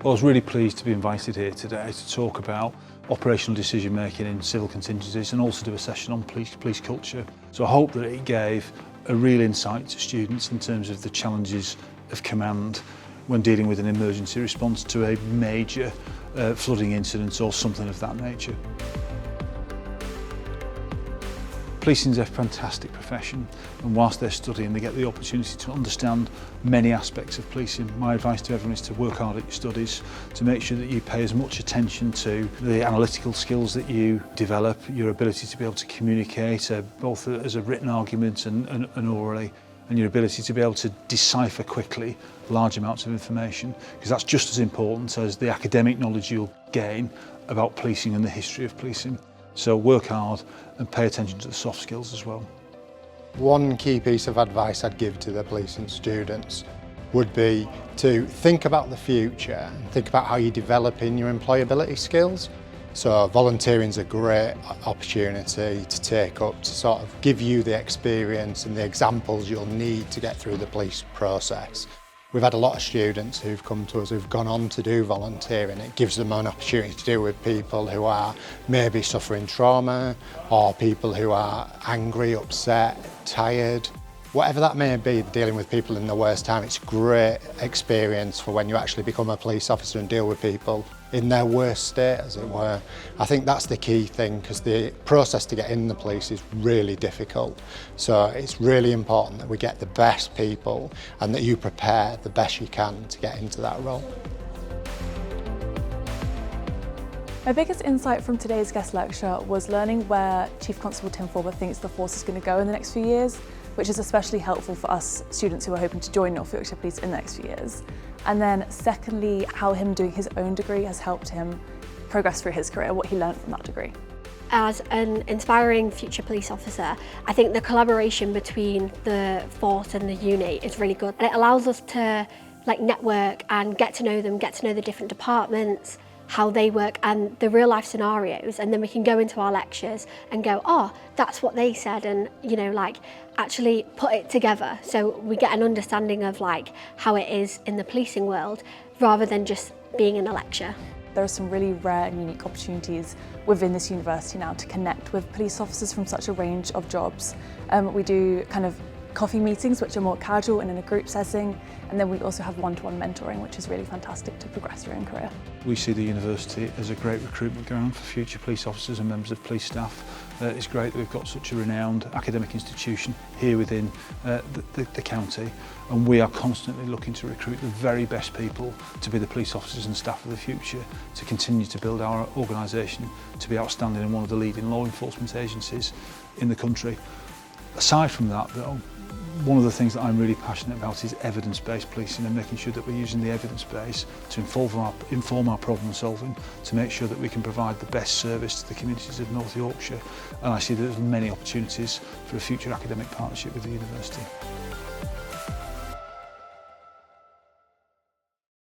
Well, I was really pleased to be invited here today to talk about operational decision making in civil contingencies and also do a session on police culture. So I hope that it gave a real insight to students in terms of the challenges of command when dealing with an emergency response to a major flooding incident or something of that nature. Policing is a fantastic profession, and whilst they're studying they get the opportunity to understand many aspects of policing. My advice to everyone is to work hard at your studies, to make sure that you pay as much attention to the analytical skills that you develop, your ability to be able to communicate both as a written argument and orally, and your ability to be able to decipher quickly large amounts of information, because that's just as important as the academic knowledge you'll gain about policing and the history of policing. So work hard and pay attention to the soft skills as well. One key piece of advice I'd give to the policing students would be to think about the future and think about how you're developing your employability skills. So volunteering is a great opportunity to take up to sort of give you the experience and the examples you'll need to get through the police process. We've had a lot of students who've come to us who've gone on to do volunteering. It gives them an opportunity to deal with people who are maybe suffering trauma or people who are angry, upset, tired. Whatever that may be, dealing with people in the worst time, it's a great experience for when you actually become a police officer and deal with people in their worst state, as it were. I think that's the key thing, because the process to get in the police is really difficult. So it's really important that we get the best people and that you prepare the best you can to get into that role. My biggest insight from today's guest lecture was learning where Chief Constable Tim Forber thinks the force is going to go in the next few years, which is especially helpful for us students who are hoping to join North Yorkshire Police in the next few years. And then secondly, how him doing his own degree has helped him progress through his career, what he learned from that degree. As an inspiring future police officer, I think the collaboration between the force and the unit is really good. And it allows us to network and get to know them, get to know the different departments, how they work and the real life scenarios, and then we can go into our lectures and go, oh, that's what they said, and actually put it together so we get an understanding of how it is in the policing world rather than just being in a lecture. There are some really rare and unique opportunities within this university now to connect with police officers from such a range of jobs. We do kind of coffee meetings which are more casual and in a group setting, and then we also have one-to-one mentoring, which is really fantastic to progress your own career. We see the university as a great recruitment ground for future police officers and members of police staff. It's great that we've got such a renowned academic institution here within the county, and we are constantly looking to recruit the very best people to be the police officers and staff of the future, to continue to build our organisation to be outstanding and one of the leading law enforcement agencies in the country. Aside from that though, one of the things that I'm really passionate about is evidence-based policing and making sure that we're using the evidence base to inform our problem solving, to make sure that we can provide the best service to the communities of North Yorkshire. And I see that there's many opportunities for a future academic partnership with the university.